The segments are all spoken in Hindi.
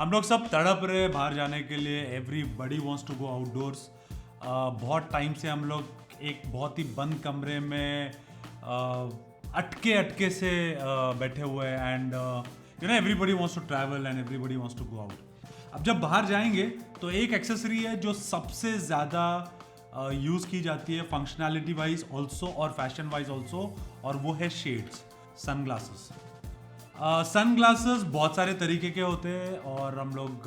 हम लोग सब तड़प रहे हैं बाहर जाने के लिए. Everybody wants to go outdoors. बहुत टाइम से हम लोग एक बहुत ही बंद कमरे में अटके अटके से बैठे हुए हैं. And you know everybody wants to travel and everybody wants to go out. अब जब बाहर जाएंगे तो एक एक्सेसरी है जो सबसे ज़्यादा यूज़ की जाती है फंक्शनैलिटी वाइज ऑल्सो और फैशन वाइज ऑल्सो, और वो है शेड्स, सनग्लासेस. सनग्लासेस बहुत सारे तरीके के होते हैं और हम लोग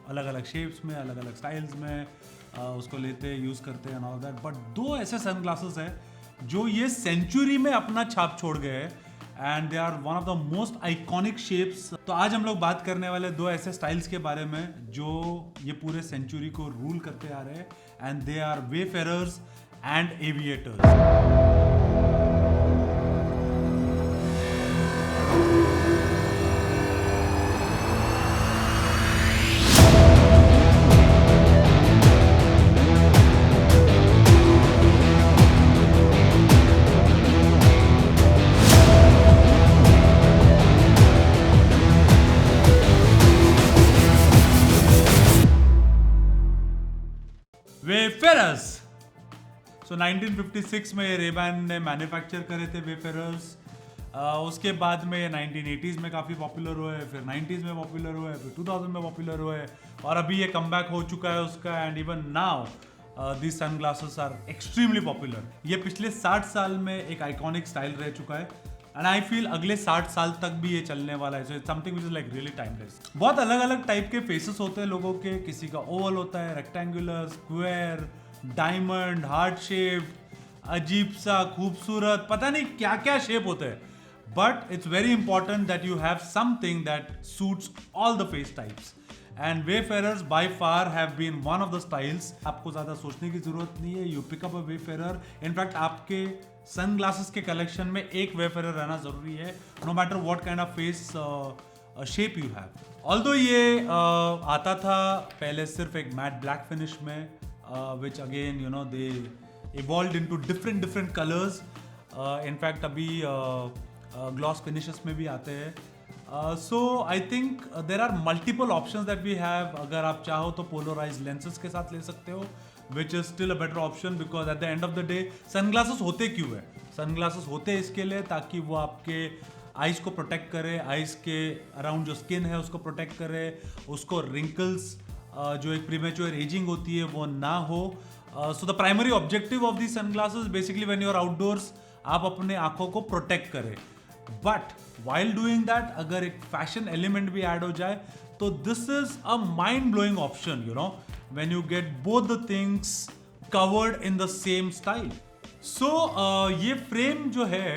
अलग अलग शेप्स में, अलग अलग स्टाइल्स में उसको लेते हैं, यूज़ करते हैं एंड ऑल दैट. बट दो ऐसे सनग्लासेस हैं जो ये सेंचुरी में अपना छाप छोड़ गए हैं and they are one of the most iconic shapes. तो आज हम लोग बात करने वाले दो ऐसे स्टाइल्स के बारे में जो ये पूरे सेंचुरी को रूल करते आ रहे हैं, and they are wayfarers and aviators. Wayfarers. So 1956 में ये रेबैन ने मैन्युफैक्चर करे थे वेफेरर्स. उसके बाद में ये 1980s में काफ़ी पॉपुलर हुए, फिर 90s में पॉपुलर हुए, फिर 2000 में पॉपुलर हुए, और अभी ये कमबैक हो चुका है उसका. And even now these sunglasses are extremely popular. ये पिछले 60 साल में एक आइकॉनिक स्टाइल रह चुका है एंड आई फील अगले 60 साल तक भी ये चलने वाला है. So it's something which is like really timeless. बहुत अलग अलग टाइप के फेसेस होते हैं लोगों के. किसी का ओवल होता है, rectangular, square, diamond, heart shape, अजीब सा, खूबसूरत, पता नहीं क्या क्या शेप होते हैं. But it's very important that you have something that suits all the face types. And wayfarers by far have been one of the styles. आपको ज़्यादा सोचने की जरूरत नहीं है. You pick up a wayfarer. In fact आपके सनग्लासेस के कलेक्शन में एक वेफेरर रहना जरूरी है, no matter what kind of face shape you have. Although ये आता था पहले सिर्फ एक मैट ब्लैक फिनिश में, which again you know they evolved into different colors. In fact अभी gloss finishes में भी आते हैं. So I think there are multiple options that we have. अगर आप चाहो तो polarized lenses के साथ ले सकते हो, which is still a better option because at the end of the day sunglasses होते क्यों है? Sunglasses होते इसके लिए ताकि वो आपके आइज को प्रोटेक्ट करे, आइज के अराउंड जो स्किन है उसको प्रोटेक्ट करे, उसको रिंकल्स जो एक प्रीमेच्योर एजिंग होती है वो ना हो. So the primary objective of the sunglasses basically when you are outdoors आप अपने आंखों को प्रोटेक्ट करें. बट वाइल डूइंग दैट अगर एक फैशन एलिमेंट भी ऐड हो जाए तो this is a mind blowing option, you know, when you get both the things covered in the same style. So ये फ्रेम जो है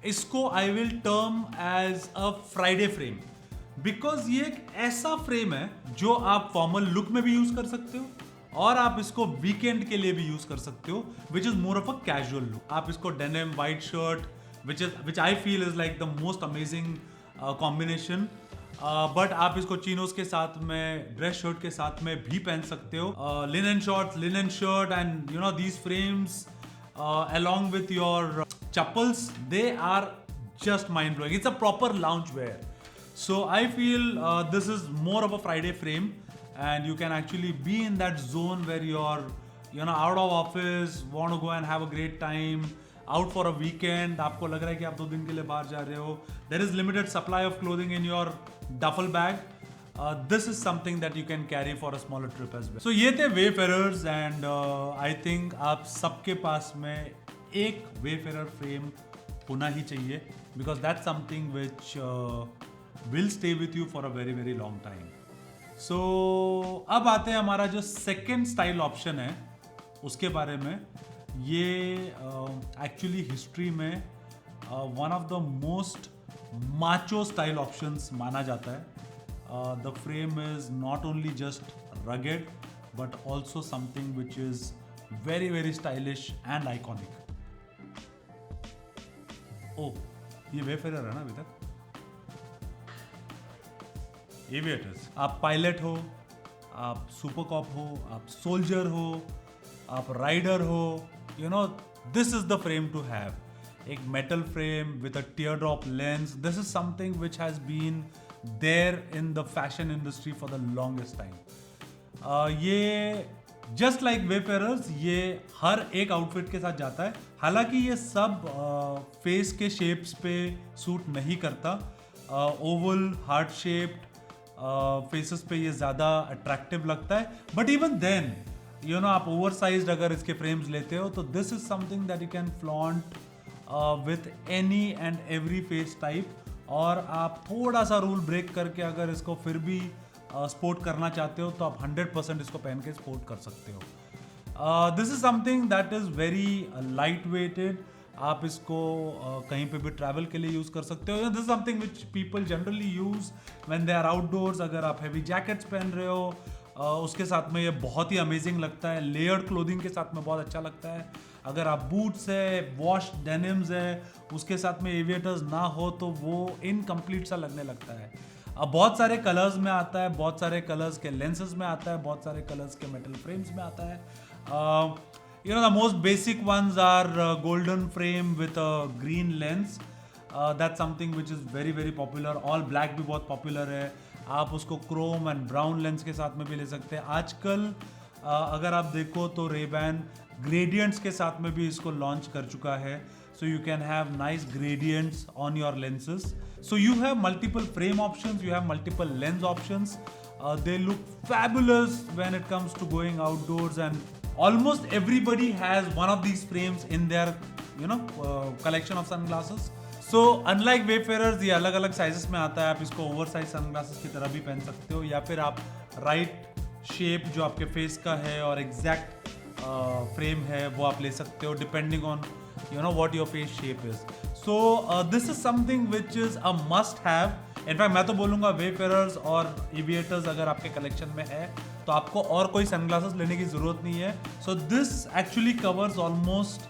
इसको I will term as a Friday frame, because ये एक ऐसा फ्रेम है जो आप फॉर्मल लुक में भी यूज कर सकते हो और आप इसको वीकेंड के लिए भी यूज कर सकते हो, which is more of a casual look. आप इसको denim white shirt, which I feel is like the most amazing combination. But आप इसको चिनोस के साथ में, ड्रेस शर्ट के साथ में भी पहन सकते हो. Linen shorts, linen shirt and you know these frames along with your chappals, they are just mind blowing. It's a proper lounge wear. So I feel this is more of a Friday frame and you can actually be in that zone where you're, you know, out of office, want to go and have a great time, out for a weekend. आपको लग रहा है कि आप 2 दिन के लिए बाहर जा रहे हो. There is limited supply of clothing in your duffel bag. This is something that you can carry for a smaller trip as well. So ये थे wayfarers and I think आप सबके पास में एक wayfarer frame होना ही चाहिए because that's something which will stay with you for a very long time. So अब आते हैं हमारा जो second style option है उसके बारे में. ये actually history में one of the most macho style options माना जाता है. The frame is not only just rugged but also something which is very stylish and iconic. Oh, ये वेफेरर है ना अभी तक. एविएटर्स, आप पायलट हो, आप सुपर कॉप हो, आप सोल्जर हो, आप राइडर हो, you know this is the frame to have. एक metal frame with a tear drop lens. This is something which has been there in the fashion industry for the longest time. ये जस्ट लाइक वेफेरर्स ये हर एक आउटफिट के साथ जाता है. हालांकि ये सब फेस के शेप्स पे सूट नहीं करता. ओवल हार्ट शेप्ड फेसेस पे ये ज़्यादा अट्रैक्टिव लगता है. But even then you know आप ओवरसाइज्ड अगर इसके फ्रेम्स लेते हो तो this is something that you can flaunt with any and every face type. और आप थोड़ा सा रूल ब्रेक करके अगर इसको फिर भी स्पोर्ट करना चाहते हो तो आप 100% इसको पहन के स्पोर्ट कर सकते हो. This is something that is very light weighted. आप इसको कहीं पे भी ट्रैवल के लिए यूज कर सकते हो. This is something which people generally use when they are outdoors. अगर आप हैवी जैकेट्स पहन रहे हो उसके साथ में ये बहुत ही अमेजिंग लगता है. लेयर्ड क्लोथिंग के साथ में बहुत अच्छा लगता है. अगर आप बूट्स है, वॉश डेनिम्स है, उसके साथ में एविएटर्स ना हो तो वो इनकम्प्लीट सा लगने लगता है. अब बहुत सारे कलर्स में आता है, बहुत सारे कलर्स के लेंसेज में आता है, बहुत सारे कलर्स के मेटल फ्रेम्स में आता है. You know the most basic ones are golden frame with a green lens. That's something which is very very popular. All black भी बहुत पॉपुलर है. आप उसको क्रोम एंड ब्राउन लेंस के साथ में भी ले सकते हैं. आजकल अगर आप देखो तो रेबैन ग्रेडियंट्स के साथ में भी इसको लॉन्च कर चुका है. So you can have nice gradients on your lenses. So you have multiple frame options, you have multiple lens options. They look fabulous when it comes to going outdoors, and almost everybody has one of these frames in their collection of sunglasses. So unlike Wayfarers, ये अलग अलग sizes में आता है. आप इसको oversized sunglasses की तरह भी पहन सकते हो, या फिर आप right shape जो आपके face का है और exact frame है वो आप ले सकते हो depending on what your face shape is. So this is something which is a must have. In fact मैं तो बोलूँगा Wayfarers और Aviators अगर आपके कलेक्शन में है तो आपको और कोई सनग्लासेस लेने की ज़रूरत नहीं है. So this actually covers almost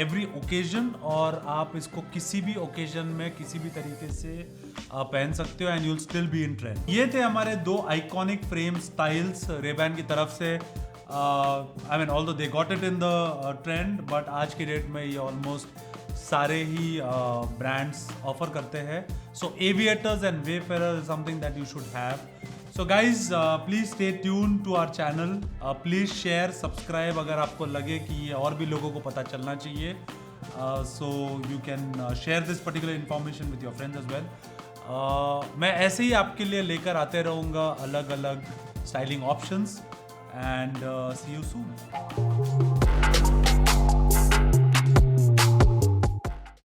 every occasion, और आप इसको किसी भी occasion में किसी भी तरीके से पहन सकते हो and you'll still be in trend. ये थे हमारे 2 iconic frame styles Ray-Ban की तरफ से. I mean although they got it in the trend, but आज की डेट में ये ऑलमोस्ट सारे ही ब्रांड्स ऑफर करते हैं. So aviators and wayfarers is something that you should have. So guys please stay tune to our channel. Please share, subscribe अगर आपको लगे कि ये और भी लोगों को पता चलना चाहिए. So you can share this particular information with your friends as well. मैं ऐसे ही आपके लिए लेकर आते रहूँगा अलग अलग styling options. And see you soon.